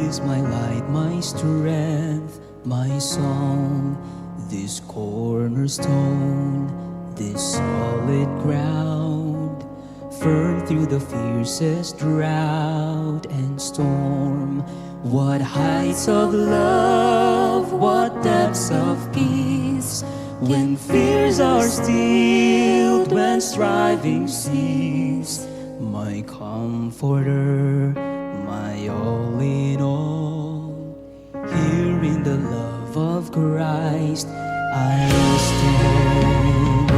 is my light, my strength, my song. This cornerstone, this solid ground, firm through the fiercest drought and storm. What heights of love, what depths of peace, when fears are stilled, when striving cease. My comforter, my all in all, here in the love of Christ I stand.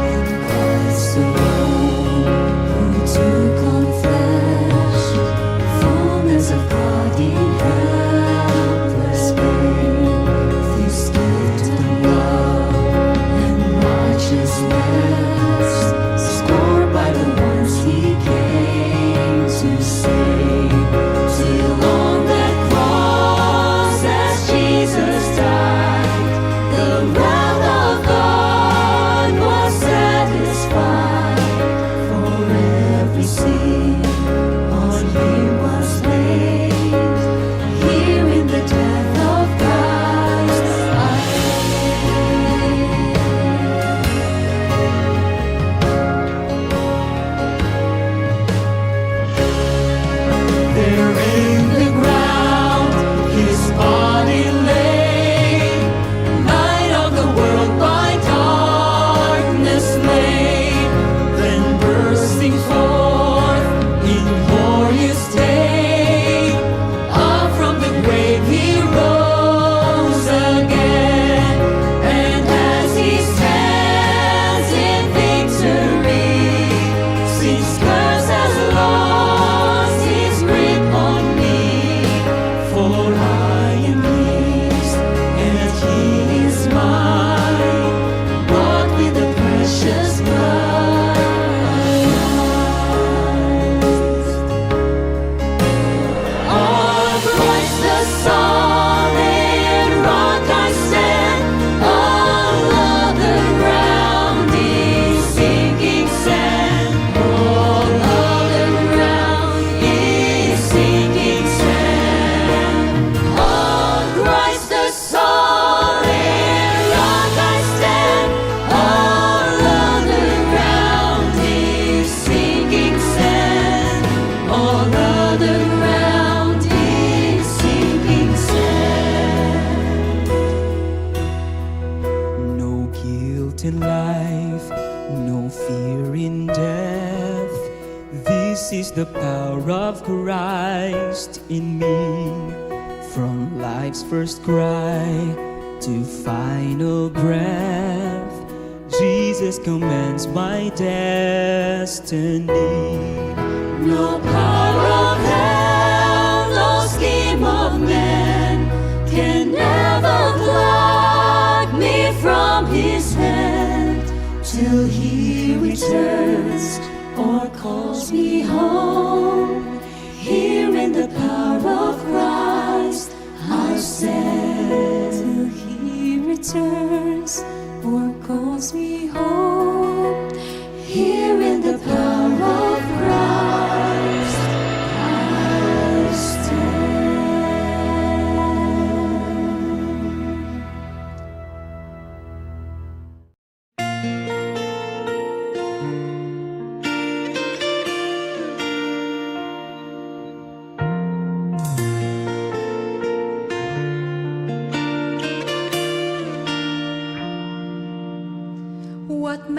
In Christ alone, who took on flesh, fullness of God in helpless pain, this gift of love and righteousness, scored by the ones He came to save. Till on that cross, as Jesus died, the wrath of God was satisfied. For every sin on Him was laid. Here in the death of Christ I There in the ground His body lay, light of the world by darkness made, then bursting forth in glorious day, up from the grave He rose again. And as He stands in victory, sin's curse has lost its grip on me. For I am His, and He is mine, bought with the precious blood of Christ. On Christ the solid rock I stand, all other ground is sinking sand. All other ground is sinking sand. On Christ the solid rock I stand, all other ground is sinking sand. All other ground is sinking sand. No guilt in life, no fear in death. This is the power of Christ in me. From life's first cry to final breath, Jesus commands my destiny. No power of hell, no scheme of man can ever pluck me from His hand, till He returns or calls me home. Here in the power of Christ I stand, till He returns or calls me home. Here in the power of Christ I stand. What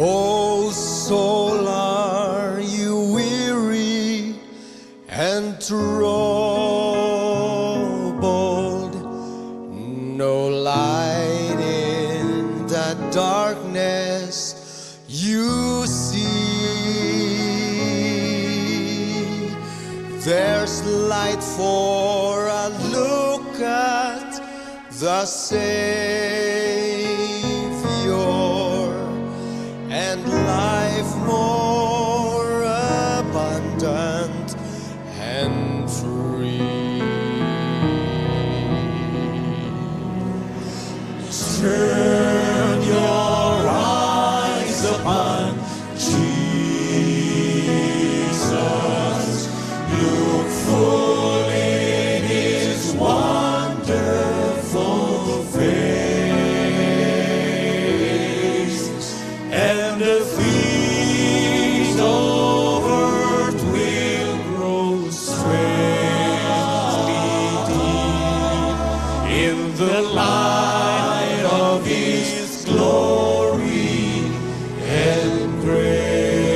Oh soul, are you weary and troubled? No light in the darkness you see. There's light for a look at the Savior, and life more abundant and free. Turn your eyes upon Jesus. Look full in His wonderful face, and the things of earth will grow strangely deep in the light of His glory and grace.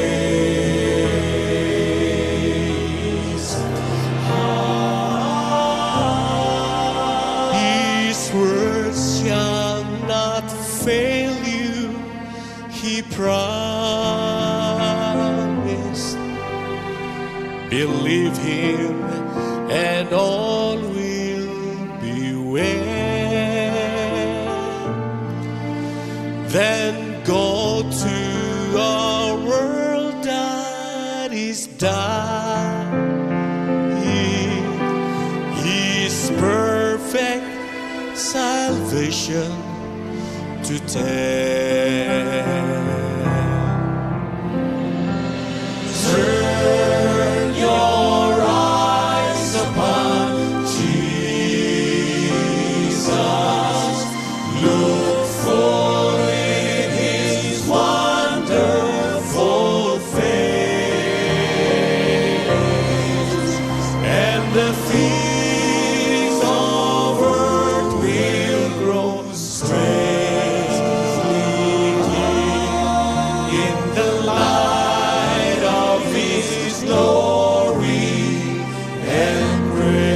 His words shall not fail you, He promised. Believe Him and all will be well. Then go to a world that is dying. His perfect salvation to tell. Turn your eyes upon Jesus. Look full in His wonderful face, and the things of earth will grow strangely deep in the light of His glory and grace.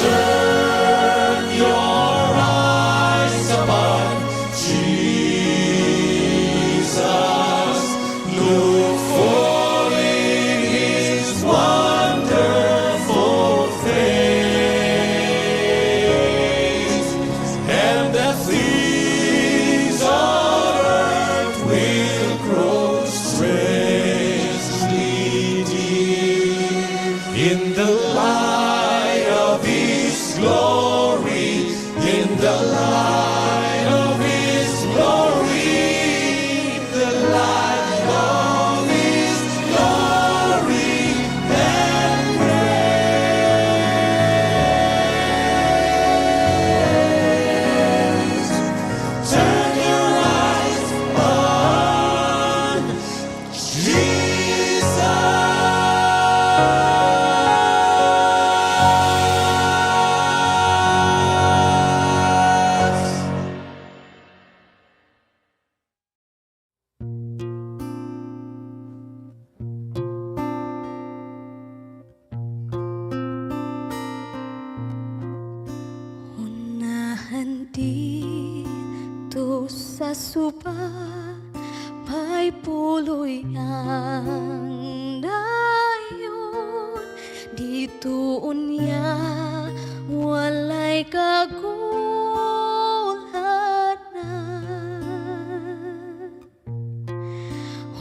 Turn your eyes upon Jesus. Look full in His wonderful face, and the things of earth will grow strangely deep in the light of His glory, in the light of His glory, the light of His glory and grace. Turn your eyes on Jesus. Unahan dito sa suba, may puloy ang dayon. Dito unya, walay kagulanan.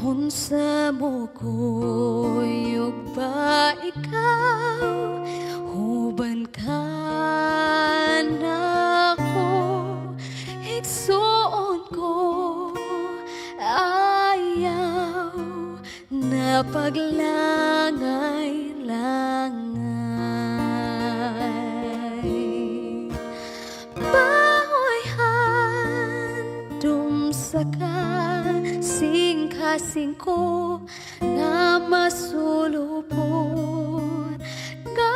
Unsa mo kuyog ba ikaw, huban ka nako, igsuon ko ayaw na paglangay-langay. Bahoyhan sa kasing-kasing ko nga masulupon nga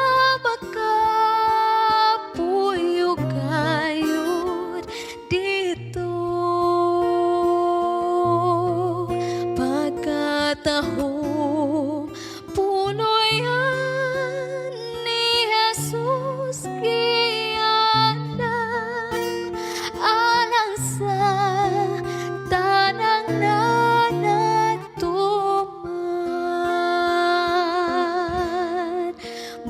makapuyog kayod dito pagkatahong punoyan ni Jesus kiyanang alang sa tanang nanagtuman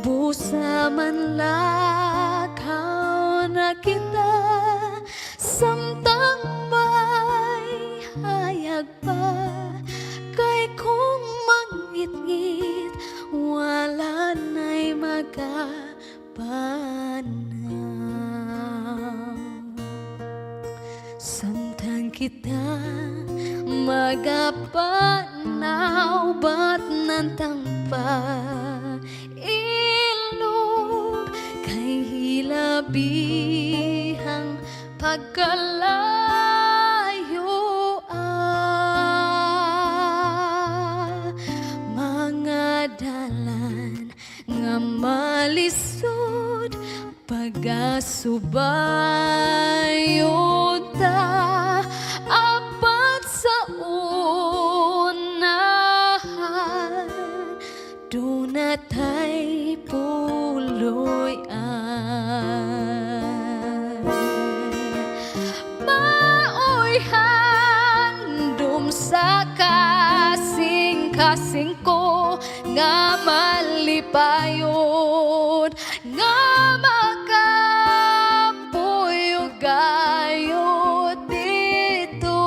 busa man lakaw na kita samtang may hayag pa kay kung mangit-ngit wala na'y magapanaw samtang kita magapanaw ba't nantang pa ilog kay hilabihang pagkalayo mga dalan nga malisod pag-asubayon ta apat sa unahan dunatay puloy-an maoy handom sa kasing-kasing ko nga malipayon nga makapuyog gayod dito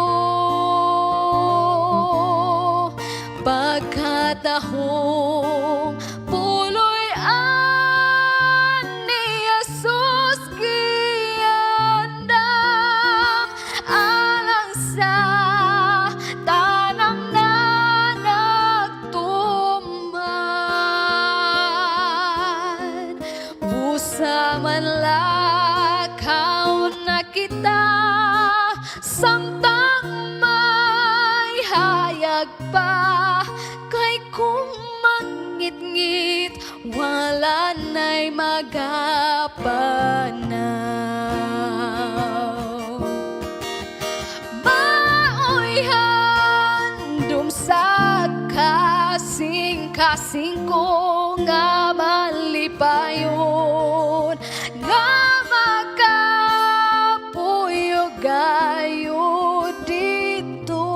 pagkatahong puloy-an ni Jesus kiandam alang sa tanang nanagtuman busa man lakaw na kita samtang may hayag pa kay kung mangit-ngit wala na'y magapanaw maoy handom sa kasing-kasing ko nga malipayon nga makapuyog gayod dito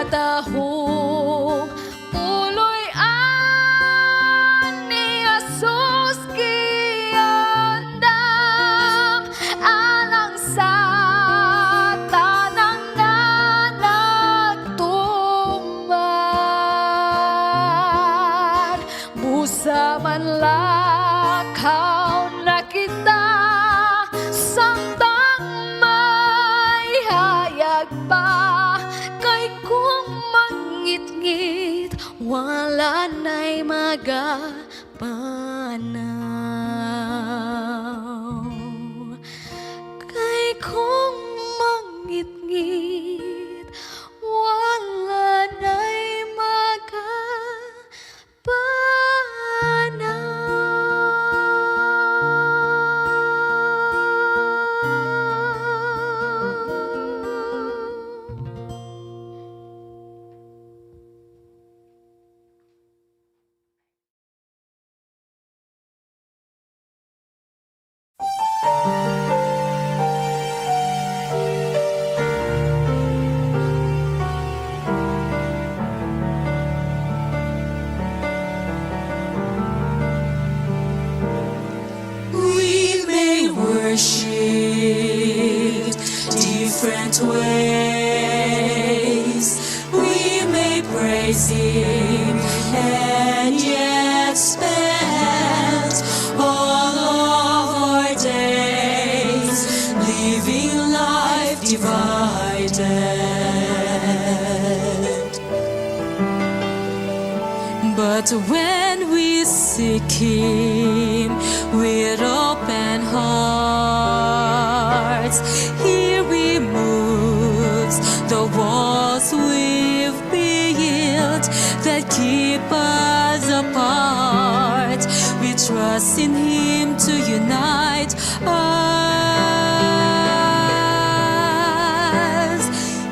pagkatahong puloy-an ni Jesus kiandam alang sa tanang nanagtuman busa man lakaw na kita samtang may hayag pa kay kung mangit-ngit wala na'y magapanaw kay kung mangit-ngit wala na'y We may worship different ways. We may praise Him and yet spend all of our days living life divided. But when we seek Him with open heart, hearts. He removes the walls we've built that keep us apart. We trust in Him to unite us.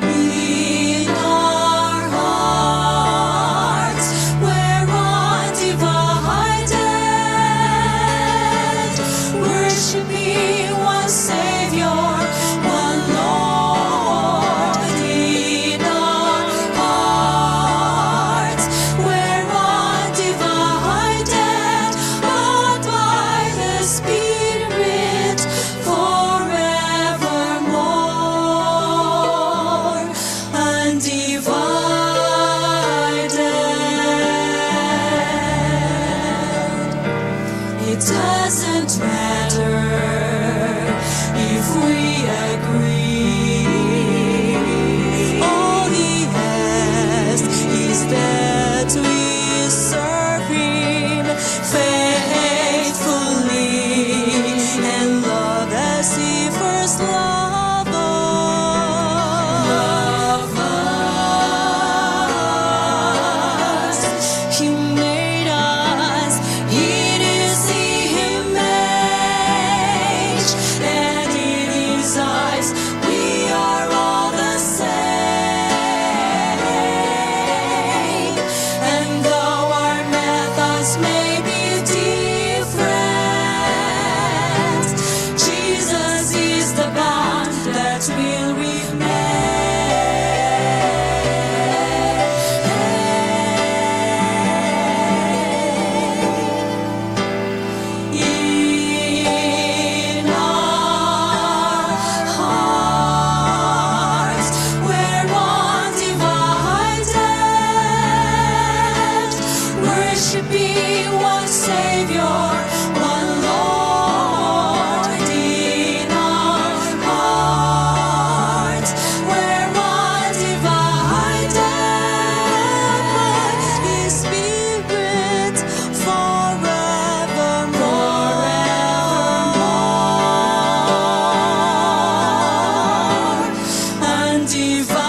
In our hearts, we're undivided, worshiping one Savior, one Lord. In our hearts, we're undivided, but by the Spirit forevermore. Undivided. It doesn't matter if we agree. All He asks is that we serve Him faithfully and love as He first loved us. He made us in His image, and in His eyes we are all the same. And though our methods may be different, Jesus is the bond that will remain. In our hearts, we're undivided, worshiping one Savior, one Lord. In our hearts, we're undivided by His Spirit forevermore. Undivided.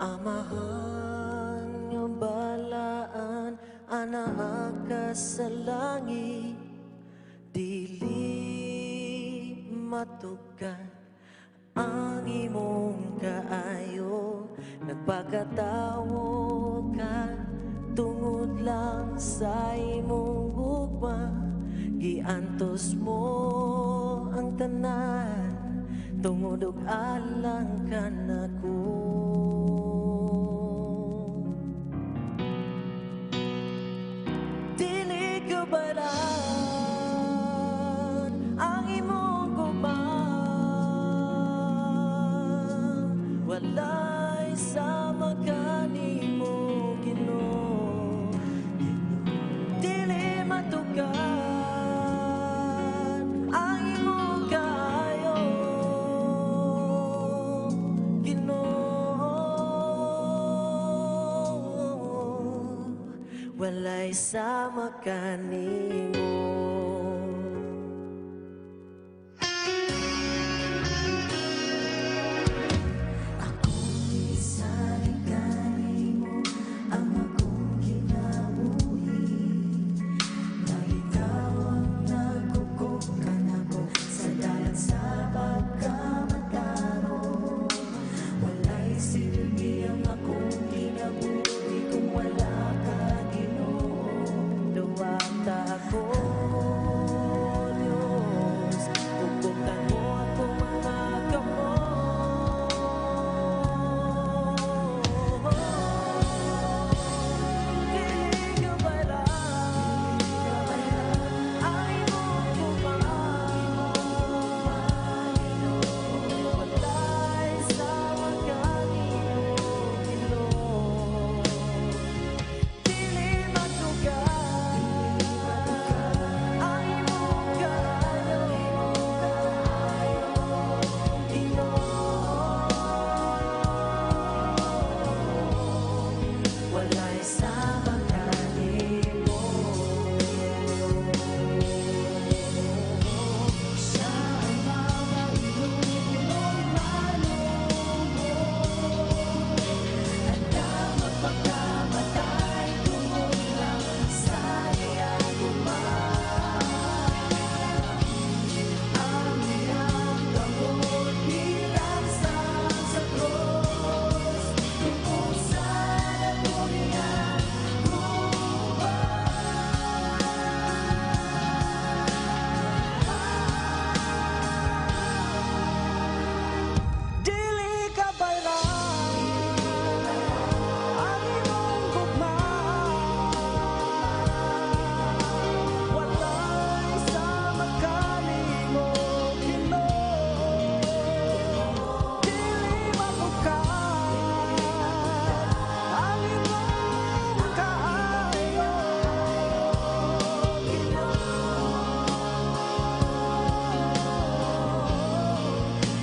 Amahan nga balaan anaaka sa langit, dili matukan ang imong kaayo. Nagpakatawo ka tungod lang sa imong gugma, giantos mo ang tanan tungod og alang ka nako. Dili ka balaan ang imong gubang, walay sama ka nimo Ginoo. Dili matukan ang imong kaayo, Ginoo. Walay sama ka nimo. Duwata ako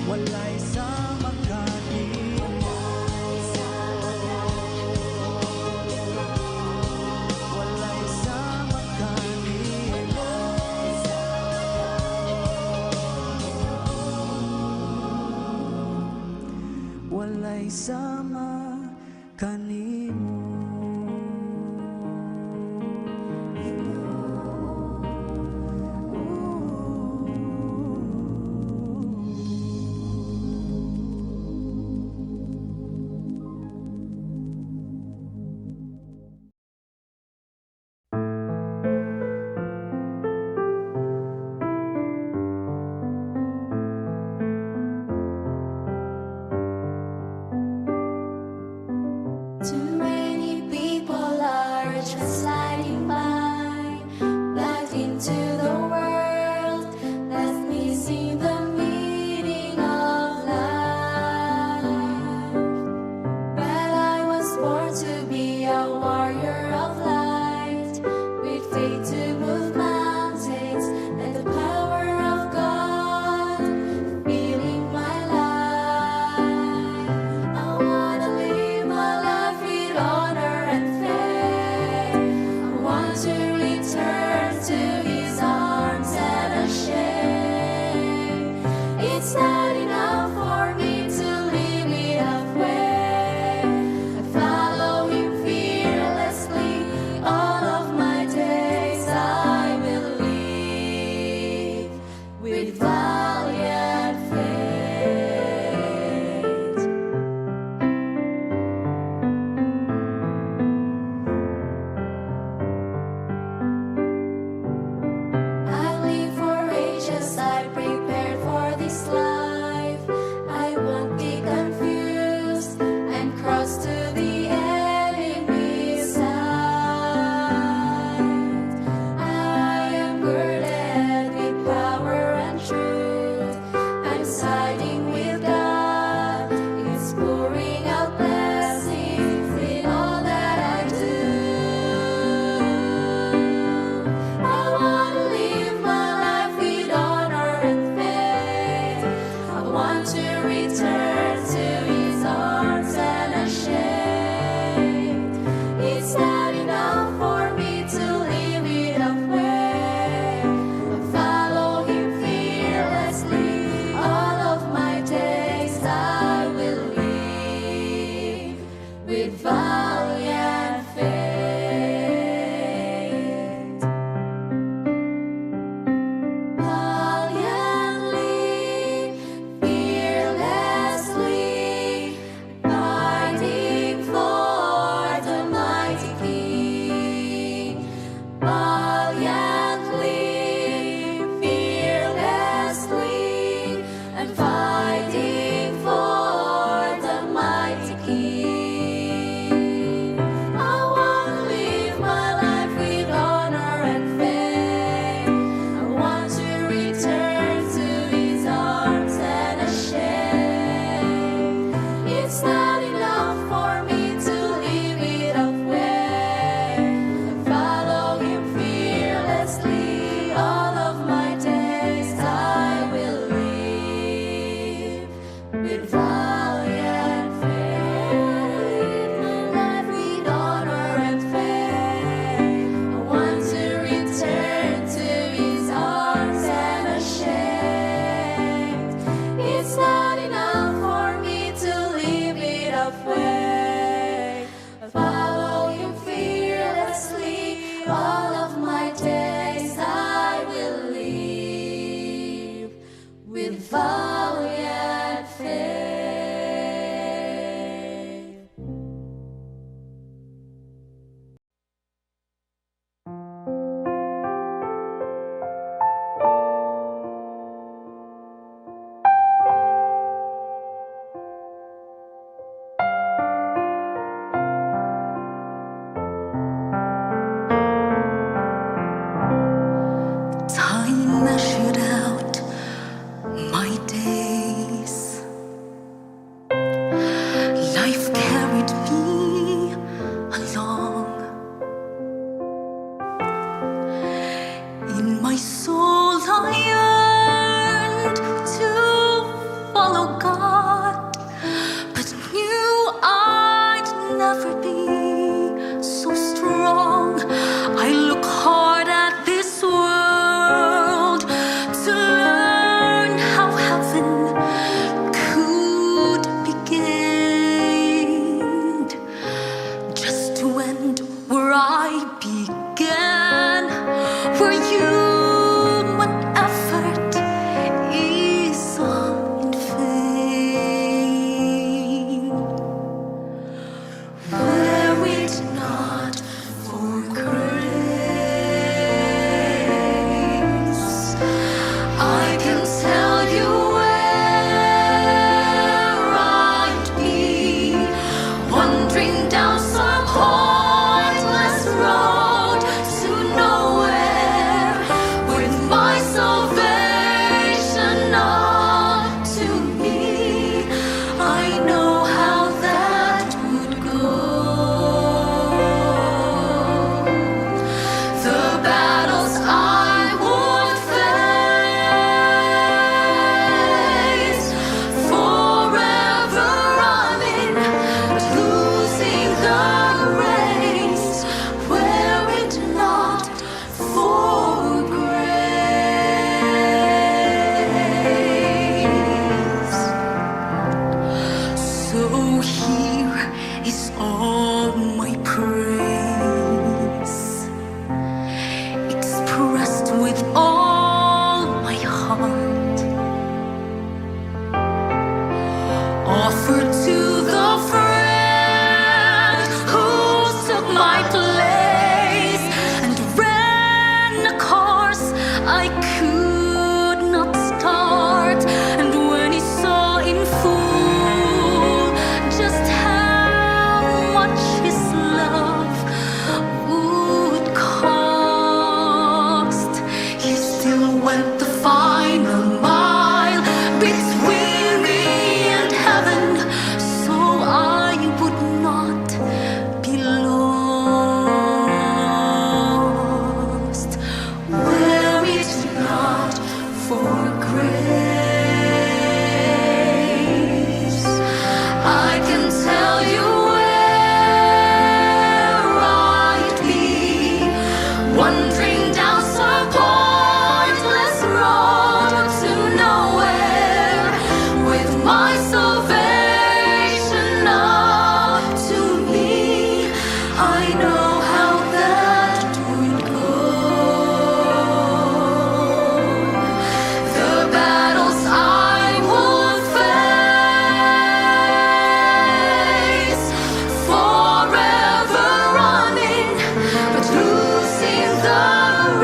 walay sama kanimo. Walay sama kanimo. Walay sama kanimo. Too many people are just sliding by, back into the world that's missing the meaning of life. But I was born to be a warrior of light, with faith to move mountains and the power of God filling my life. I wanna live my life with honor and faith. I want to return to His arms and unashamed. It's not enough for me to live it halfway. I follow Him fearlessly. All of my days I will live with valiant faith. I live for ages, I prepared for this life. I won't be confused and cross to the enemy's side. I am girded with power and truth. I'm siding with God. It's pouring out blessings in all that I do. I want to live my life with honor and faith. I want to return to His arms and unashamed. It's not enough for me to live it halfway. I follow Him fearlessly. All of my days I will live with valiant faith. Valiantly, fearlessly, fighting for the mighty King. Valiantly, fearlessly, and fighting for the mighty King. I want to live my life with honor and faith. I want to return to His arms and unashamed. It's not enough for me to live it halfway. I follow Him fearlessly. All of my days I will live with valiant faith. My life with honor and faith. I want to return to His arms and unashamed. It's not enough for me to live it halfway. I follow Him fearlessly. All of my days I will live with valiant faith. offer to the friend who took my place and ran a course I could not start. And when he saw in full just how much his love would cost, he still went the final mile between me and heaven, so I would not be lost. Were it not for grace, I can tell you where I'd be, wandering down some pointless road to nowhere, with my salvation up to me. I know how that would go. The battles I would face, forever running, but losing the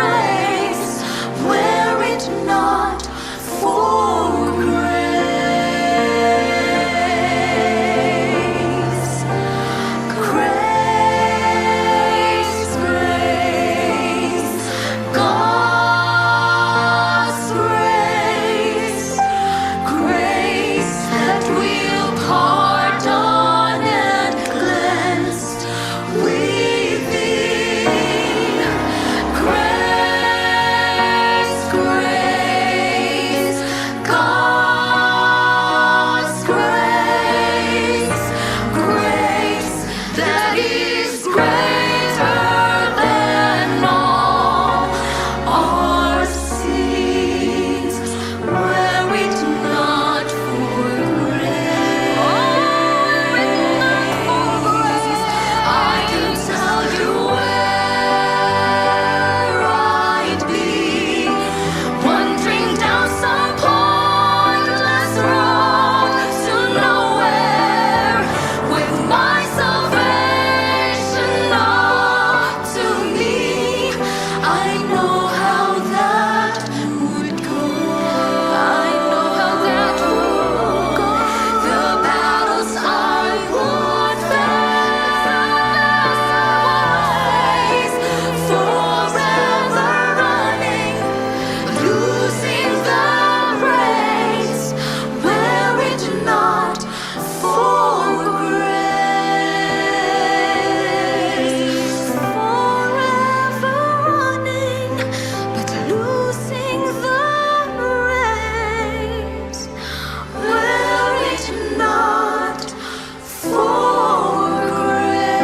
race, were it not for grace. Grace, grace, God's grace, grace that will pardon and cleanse within. Grace, grace, God's grace, grace that is greater than all our sins. Were it not for grace, I can tell you where I'd be, wandering down some pointless road to nowhere, with my salvation up to me. I know how that would go. I know how that would go. The battles I would face, forever running, losing the race, were it not for grace. Forever running, but losing the race, were it not for grace.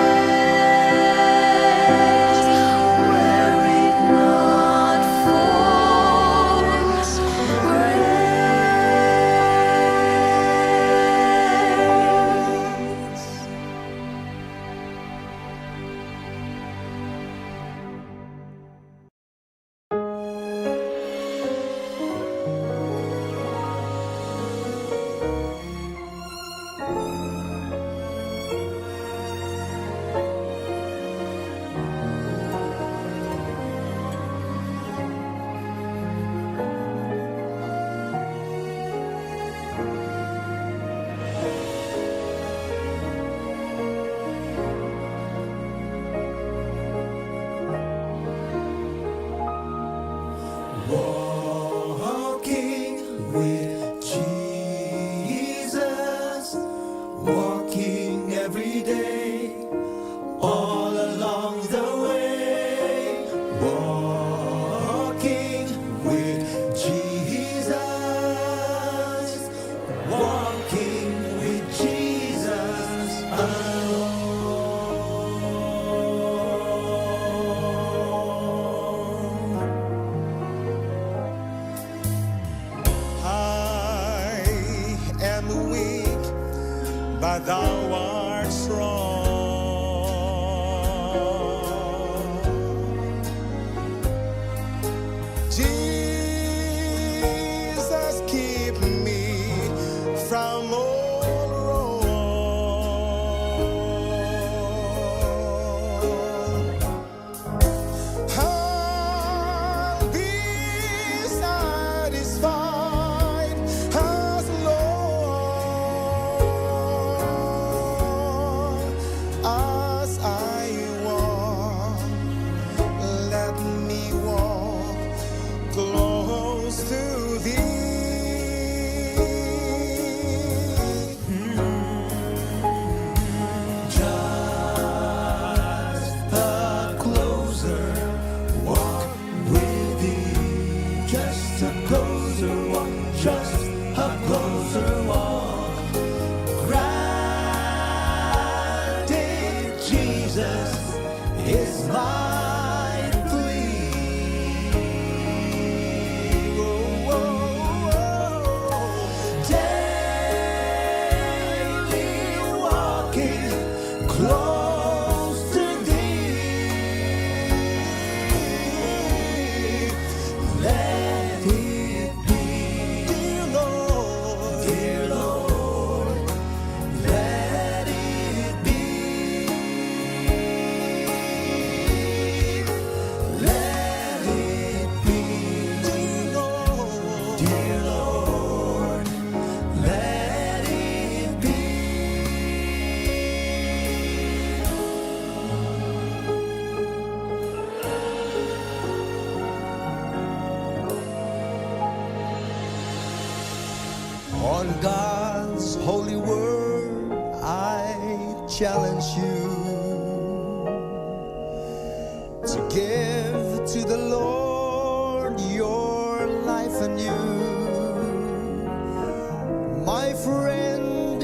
Were it not for grace. Walking with Jesus, walking every day, all along the way. Walking with Jesus, walking with Jesus alone. I am weak, but thou art strong. Jesus, keep me from all close to Thee. Let it be, dear Lord, let it be. Let it be, dear Lord, let it be. On God's holy word, I challenge you to give to the Lord your life anew. My friend,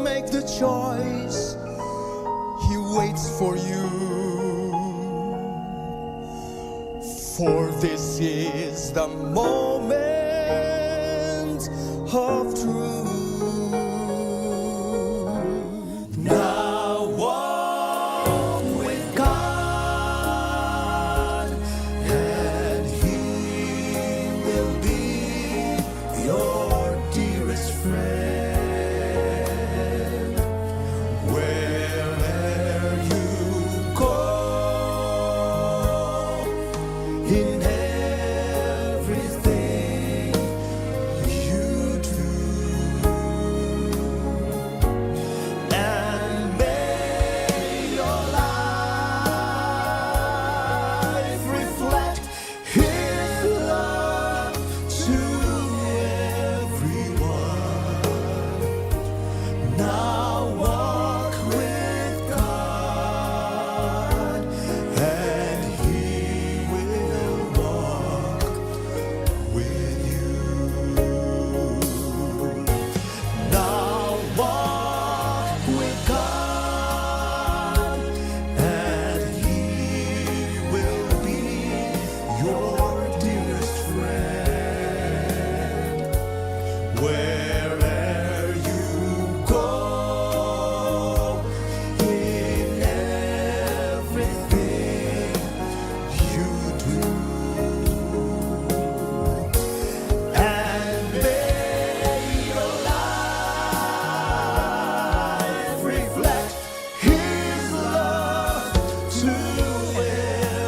make the choice. He waits for you. For this is the moment of truth. Now walk with God, and He will be your dearest friend. Wherever you go, in everything you do, and may your life reflect His love to everyone. Now walk with God, and He will walk with you. Now walk with God, and He will be your dearest friend. Wherever you go, in everything you do, and may your life reflect His love to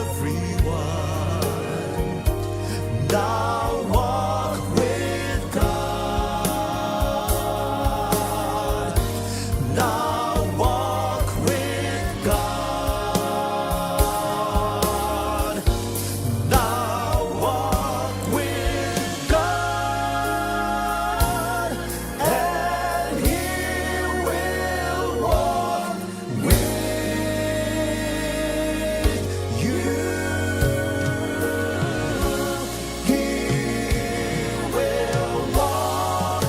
everyone. Now walk with God. Now walk with God. Now walk with God, and He will walk with you. He will walk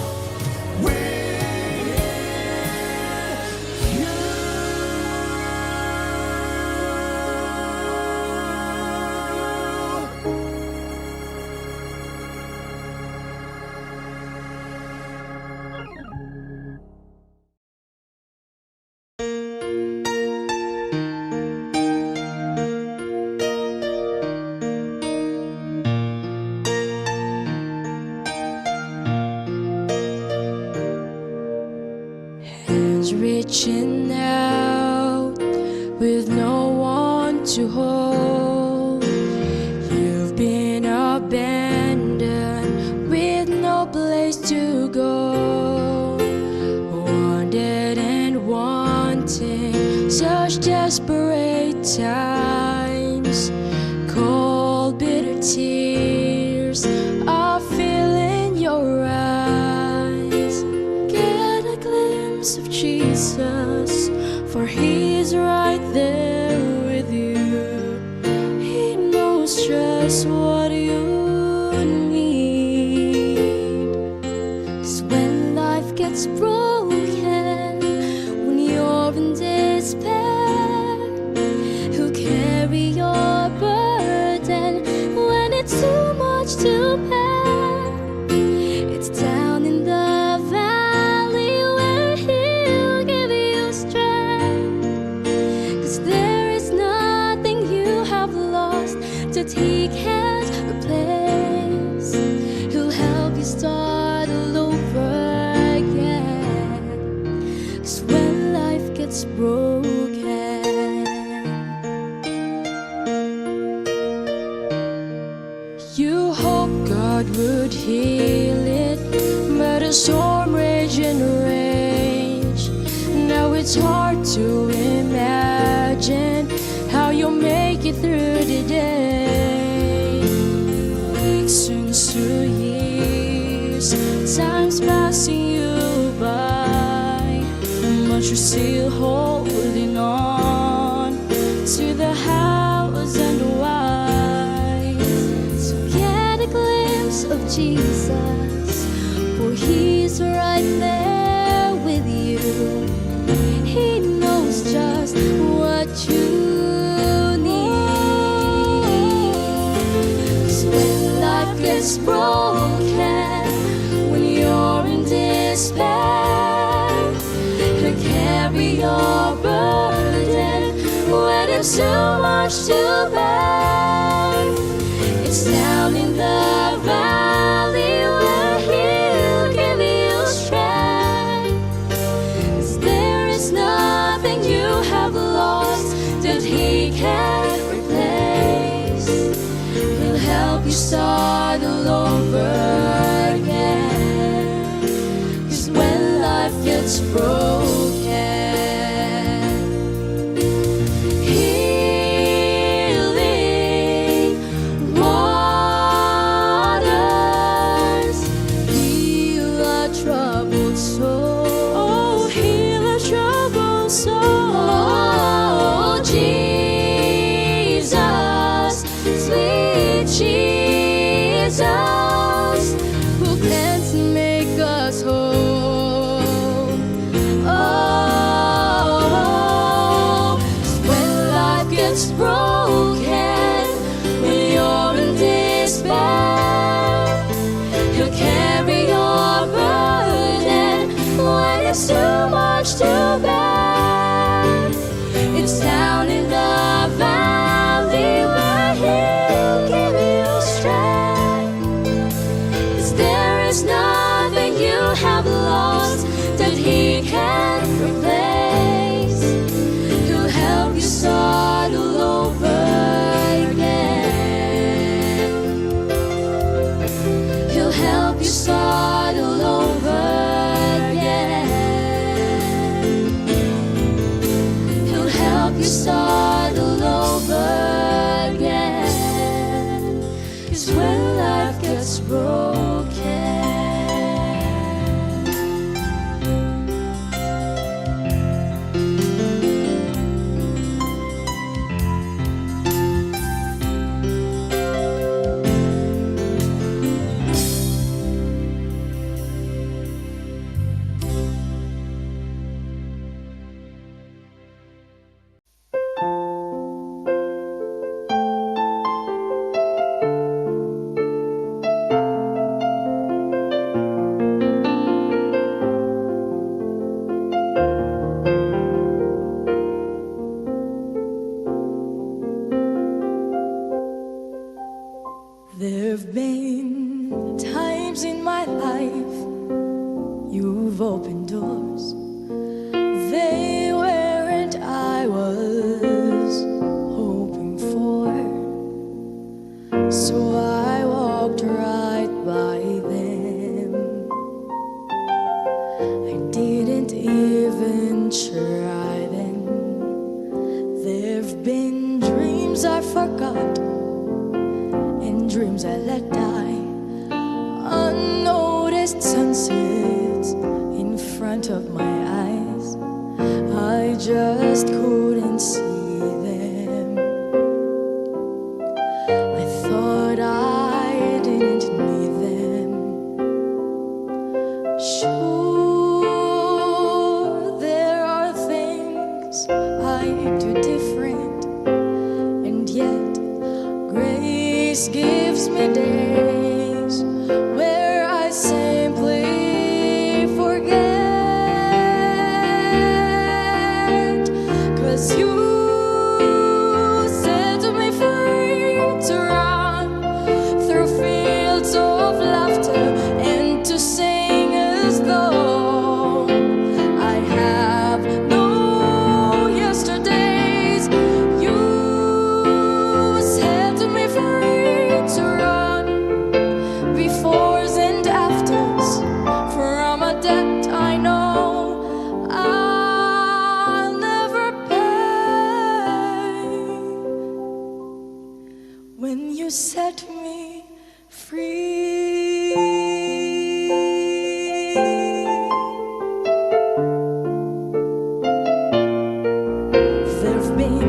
Hands reaching out with no one to hold. You've been abandoned with no place to go. Wanted and wanting, such desperate times. Cold, bitter tears are filling your eyes. Get a glimpse of Jesus, for He's right there with you. He knows just what you need. 'Cause when life gets broken, when you're in despair, He'll carry your burden when it's too much to bear. It's down in the valley where He'll give you strength. within range. Now it's hard to imagine how you'll make it through the day. Weeks turns to years, time's passing you by, but you're still holding on to the hows and the whys. So get a glimpse of Jesus, for He's right there with you. He knows just what you need. 'Cause when life gets broken, when you're in despair, He'll carry your burden when it's too much to bear. It's down in the valley where He'll give you strength. 'Cause there is nothing you have lost that He can't replace. He'll help you start all over again. 'Cause when life gets broken, healing waters heal a troubled soul. Oh, heal a troubled soul. Jesus, sweet Jesus, who cleanse and make us whole. Oh, when life gets broken, when you're in despair, He'll carry your burden when it's too much to bear. It's down in the valley where He'll give you strength. 'Cause there is nothing you have lost that He can't replace. He'll help you start all over again. He'll help you start all over again. He'll help you start all over again. 'Cause when life gets broken, there've been times in my life you've opened doors they weren't I was hoping for. So I walked right by them. I didn't even try then. There've been dreams I forgot and dreams I let die. Unnoticed sunsets in front of my eyes. I just couldn't see them. I thought I didn't need them. Sure, there are things I do different, and yet grace gives me days where I simply forget. 'Cause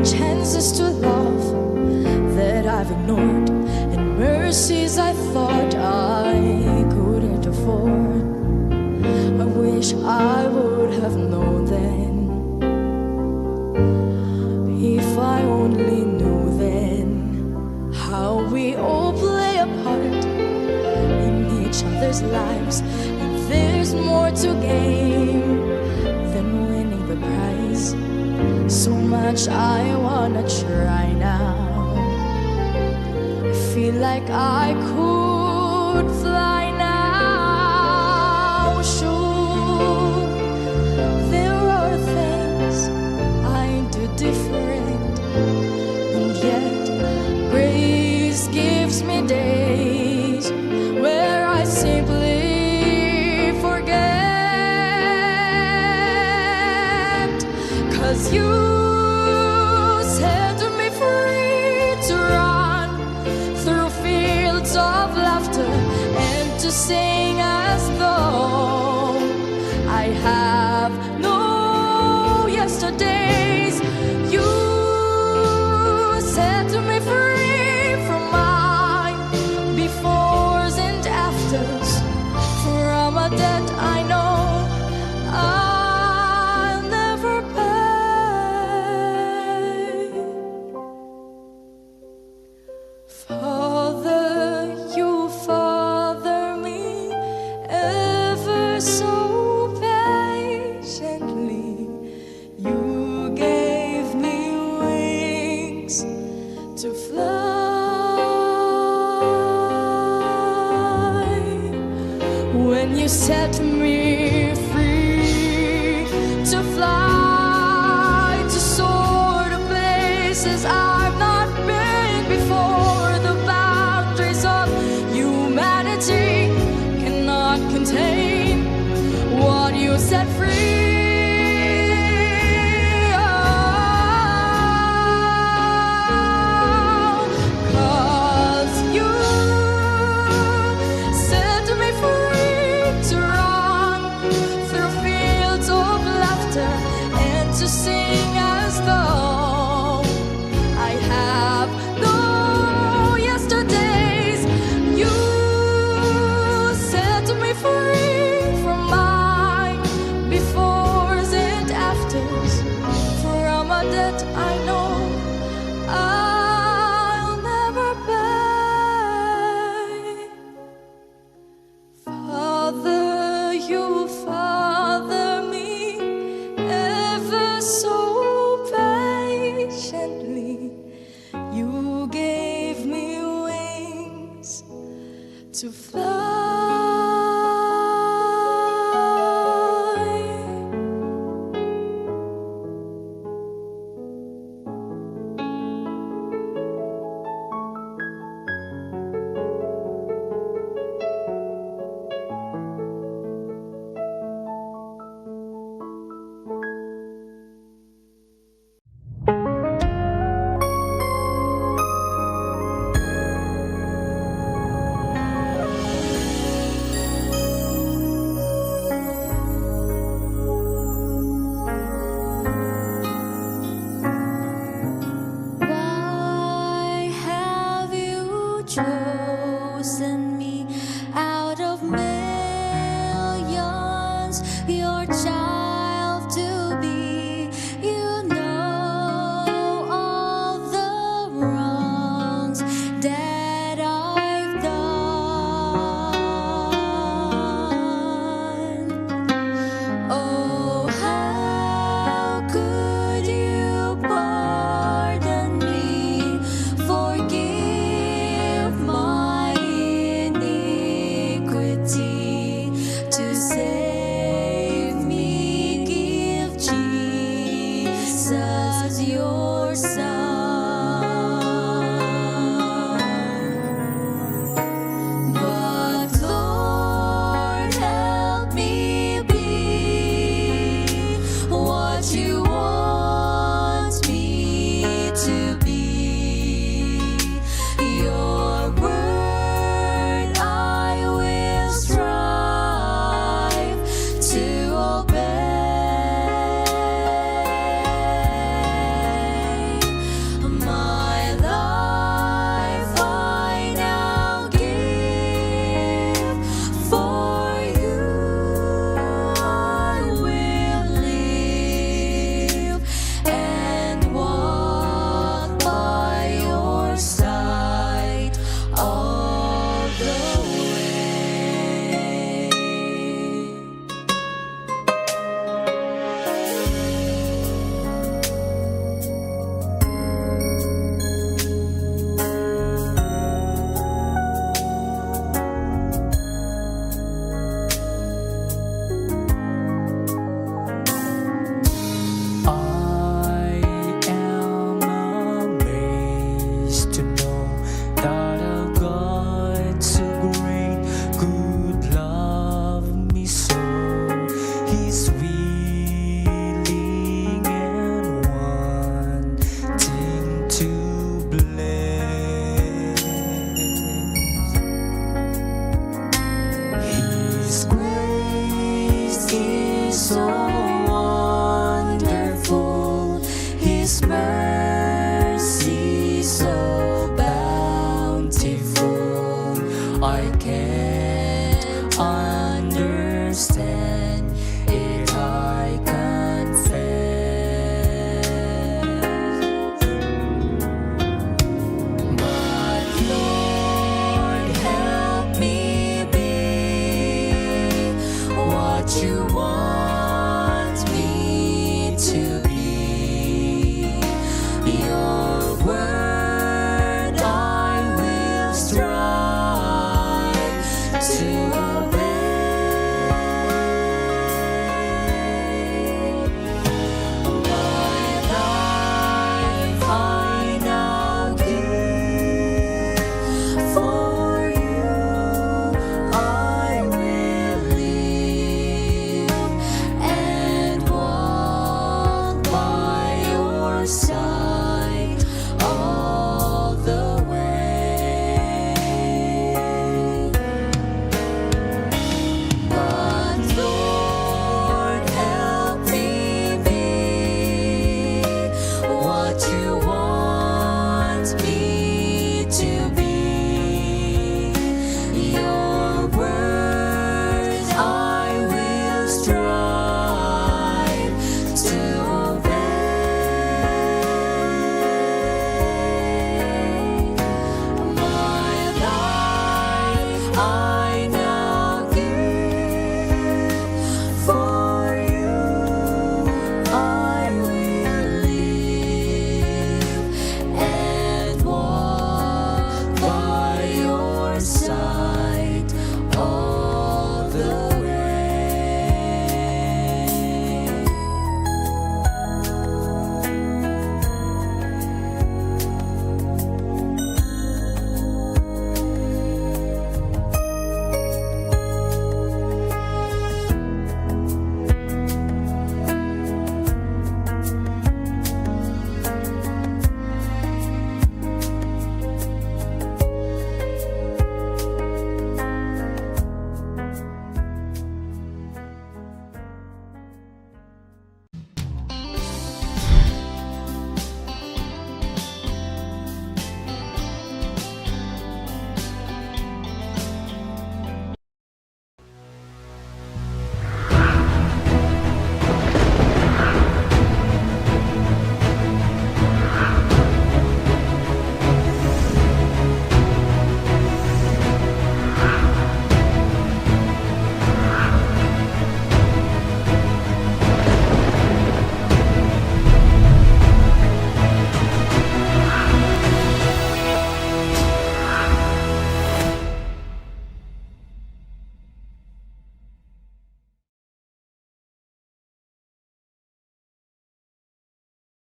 chances to love that I've ignored, and mercies I thought I couldn't afford. I wish I would have known then, if I only knew then, how we all play a part in each other's lives, and there's more to gain than winning the prize. So much I wanna try now. I feel like I could fly now. Sure, there are things I do different, and yet grace gives me days where I simply forget. 'Cause you set me free to run through fields of laughter and to sing as though I have no